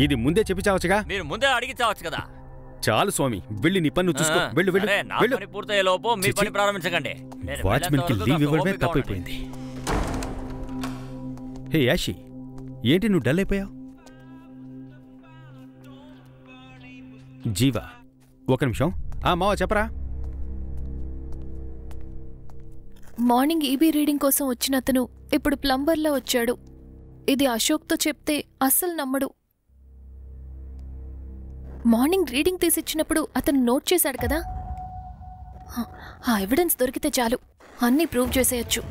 ఇది ముందే చెప్పి చావచ్చుగా. మీరు ముందే అడిగి చావచ్చు కదా. చాలు స్వామి, వెళ్ళి నీ పన్ను చూసుకో. వెళ్ళు వెళ్ళు వెళ్ళు. పని పూర్తయ్యే లోపు మీ పని ప్రారంభించకండి. వాచ్మెన్ కి లీవ్ ఇవ్వడమే తప్పైపోయింది. హే యాషి, ఏంటి నువ్వు డల్ అయిపోయావు? జీవా, ఒక నిమిషం. మావ చెప్పరా. మార్నింగ్ ఈబీ రీడింగ్ కోసం వచ్చిన అతను ఇప్పుడు ప్లంబర్లా వచ్చాడు. ఇది అశోక్తో చెప్తే అస్సలు నమ్మడు. మార్నింగ్ రీడింగ్ తీసిచ్చినప్పుడు అతను నోట్ చేశాడు కదా. ఆ ఎవిడెన్స్ దొరికితే చాలు, అన్నీ ప్రూవ్ చేసేయచ్చు.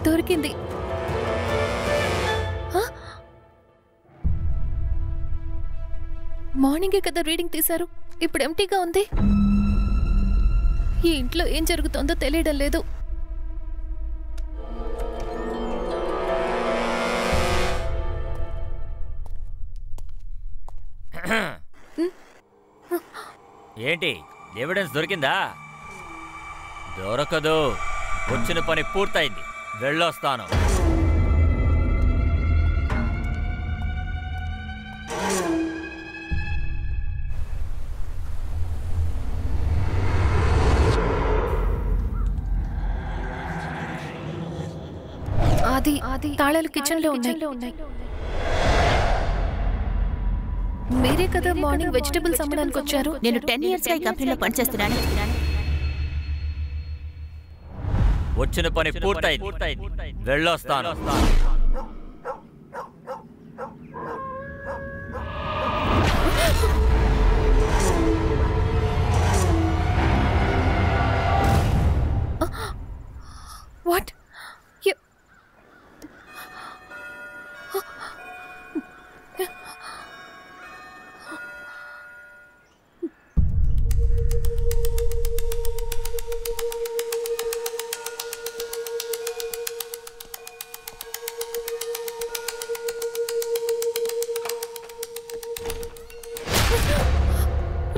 దొరికింది. మార్నింగే కదా రీడింగ్ తీశారు, ఇప్పుడు ఎంటీగా ఉంది. ఈ ఇంట్లో ఏం జరుగుతుందో తెలియడం లేదు. ఏంటి ఎవిడెన్స్ దొరికిందా? దొరకదు. వచ్చిన పని పూర్తయింది, వెళ్ళొస్తాను. అది తాళాలు కిచెన్ లో ఉన్నాయి. మీరే కదా మార్నింగ్ వెజిటబుల్స్ అమ్మడానికి వచ్చారు. నేను 10 years గా ఈ కంపెనీలో పనిచేస్తున్నాను. వచ్చిన పని పూర్తయింది, వెళ్ళొస్తాను. వాట్?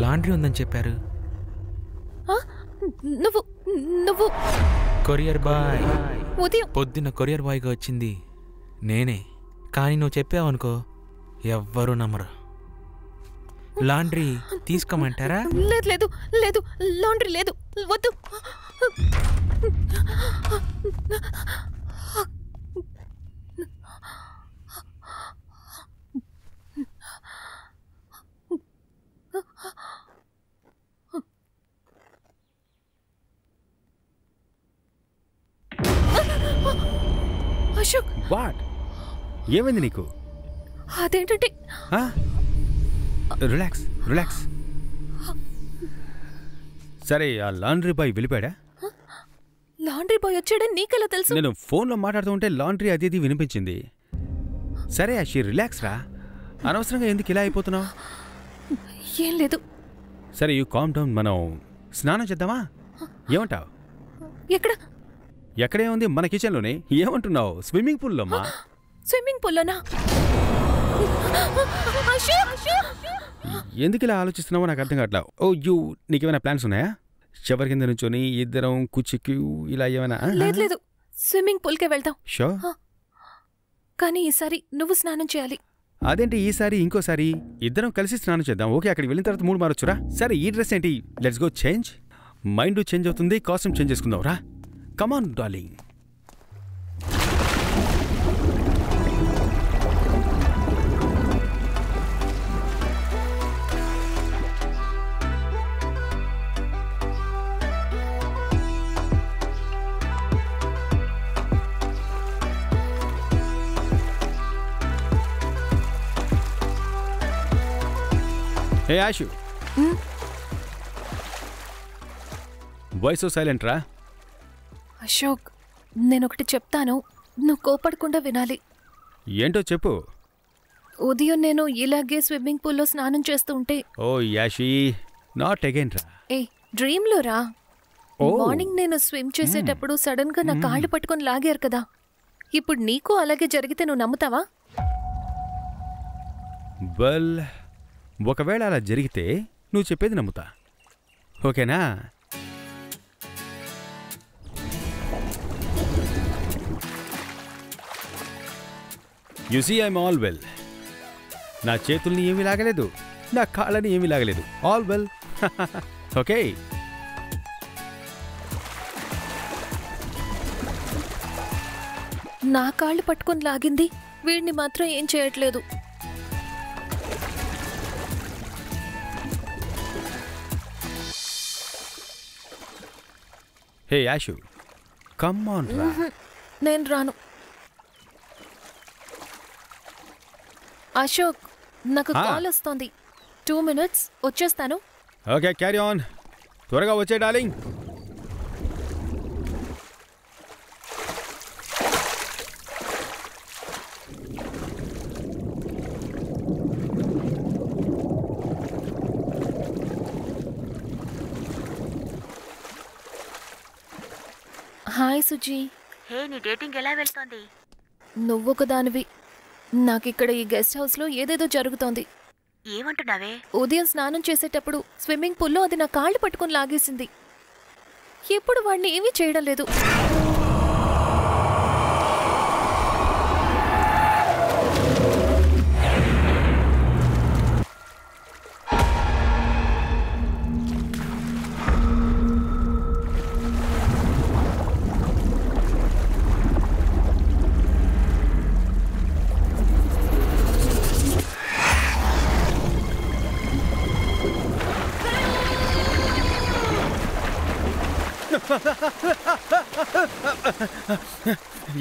లాండ్రీ ఉందని చెప్పారు. నువ్వు కొరియర్ బాయ్. పొద్దున్న కొరియర్ బాయ్గా వచ్చింది నేనే. కానీ నువ్వు చెప్పావనుకో ఎవ్వరూ నమ్మరు. లాండ్రీ తీసుకోమంటారా? లేదు, లాండ్రీ లేదు, వద్దు. అశోక్, వాట్? ఏమైంది నీకు? అదేంటంటే రిలాక్స్. సరే, ఆ లాండ్రీ బాయ్ వెళ్ళిపోయాడా? లాండ్రీ బాయ్ వచ్చాడని నీకెలా తెలుసు? నేను ఫోన్లో మాట్లాడుతూ ఉంటే లాండ్రీ అది వినిపించింది. సరే అషి, రిలాక్స్ రా. అనవసరంగా ఎందుకు ఇలా అయిపోతున్నావు? ఏం లేదు. సరే, యూ కామ్ డౌన్. మనం స్నానం చేద్దామా? ఏమంటావు? ఎక్కడే ఉంది? మన కిచెన్లోనే. ఏమంటున్నావు? స్విమ్మింగ్ పూల్లోమా? స్విమ్మింగ్ పూల్లోనా? ఎందుకు ఇలా ఆలోచిస్తున్నావో నాకు అర్థం కావట్లా. నీకేమైనా ప్లాన్స్ ఉన్నాయా? షవర్ కింద నుంచొని ఇద్దరం కుచ్చిక్కి ఇలా ఏమైనా? లేదు, స్విమ్మింగ్ పూల్కే వెళ్తాం. షూర్. కానీ ఈసారి నువ్వు స్నానం చేయాలి. అదేంటి ఈసారి? ఇంకోసారి ఇద్దరం కలిసి స్నానం చేద్దాం. ఓకే, అక్కడికి వెళ్ళిన తర్వాత మూడు మారొచ్చురా. సరే, ఈ డ్రెస్ ఏంటి? Let's go change. Mind change అవుతుంది, కాస్ట్యూమ్ చేంజ్ చేసుకుందాం రా. Come on darling. Hey Ashu, why so silent రా? అశోక్, నేనొకటి చెప్తాను, నువ్వు కోపడకుండా వినాలి. ఏంటో చెప్పు. ఉదయం నేను ఇలాగే స్విమ్మింగ్ పూల్లో స్నానం చేస్తూ ఉంటే. ఓ యాషి, నాట్ అగైన్ రా. డ్రీమ్లో రా. మార్నింగ్ నేను స్విమ్ చేసేటప్పుడు సడన్ గా నా కాళ్ళు పట్టుకొని లాగారు కదా. ఇప్పుడు నీకు అలాగే జరిగితే నువ్వు నమ్ముతావా? వెల్, ఒకవేళ అలా జరిగితే నువ్వు చెప్పేది నమ్ముతా, ఓకేనా? You see I'm all well. నా చేతుల్ని ఏమీ లాగలేదు, నా కాళ్ళని ఏమీ లాగలేదు. All well. ఓకే. నా కాళ్ళు పట్టుకొని లాగింది, వీడిని మాత్రం ఏం చేయట్లేదు. హే యాషు, కమ్ ఆన్ రా. నేను రాను. అశోక్, నాకు కాల్ వస్తోంది. 2 minutes వచ్చేస్తాను. Okay, carry on. త్వరగా వచ్చే డార్లింగ్. హాయ్ సుజీ. హే, నీ డేటింగ్ ఎలా వెళ్తోంది? నువ్వొక దానివి. నాకిక్కడ ఈ గెస్ట్ హౌస్లో ఏదేదో జరుగుతోంది. ఏమంటున్నావే? ఉదయం స్నానం చేసేటప్పుడు స్విమ్మింగ్ పూల్లో అది నా కాళ్ళు పట్టుకుని లాగేసింది. ఎప్పుడు వాడిని ఏమీ చేయడం లేదు.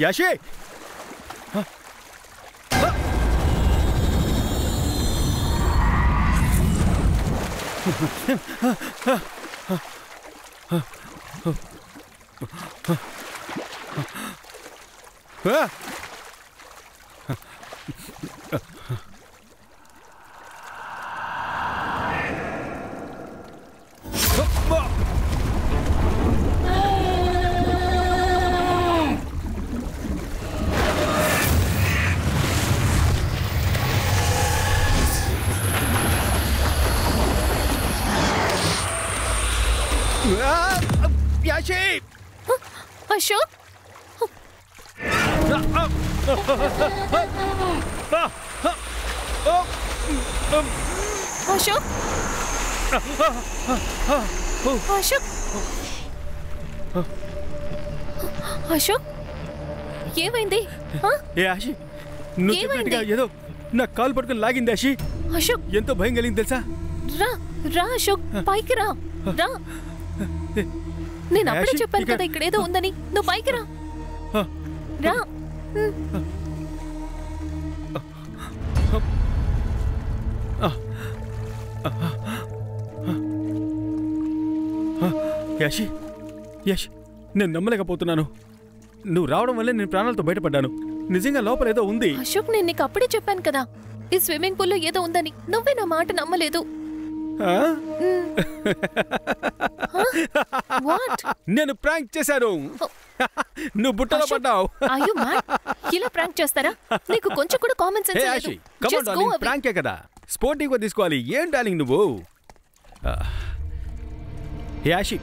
యాషి, యాషి, అశోక్, అశోక్, అశోక్, అశోక్, ఏమైంది? ఏ యాషి, నువ్వు చెప్పినట్టుగా ఏదో నా కాలు పట్టుకుని లాగింది. యాషి, అశోక్, ఎంతో భయం కలిగింది తెలుసా? రా రా అశోక్, పైకి రా. రా, నేను అప్పుడే చెప్పాను కదా ఇక్కడేదో ఉందని. నువ్వు పైకి రా. రా. యాషి, యాషి, నేను నమ్మలేకపోతున్నాను. నువ్వు రావడం వల్లే నేను ప్రాణాలతో బయటపడ్డాను. నిజంగా లోపల ఏదో ఉంది. అశోక్, నేను నీకు అప్పుడే చెప్పాను కదా ఈ స్విమ్మింగ్ పూల్లో ఏదో ఉందని. నువ్వే నా మాట నమ్మలేదు. నేను ప్రాంక్ చేశాను. నువ్వు బుట్టలో పడ్డావు. ఇలా ప్రాంక్ చేస్తారా? నీకు కొంచెం కూడా కామన్ సెన్స్ లేదు. Just go away. ప్రాంకే కదా, స్పోర్టివ్గా తీసుకోవాలి. ఏం డార్లింగ్ నువ్వు? యాషి,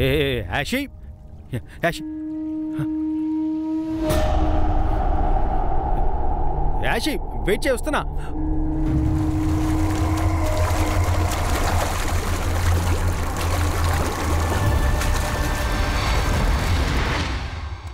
ఏ యాషి, యాషి, యాషి, వెయిట్ చేస్తున్నా.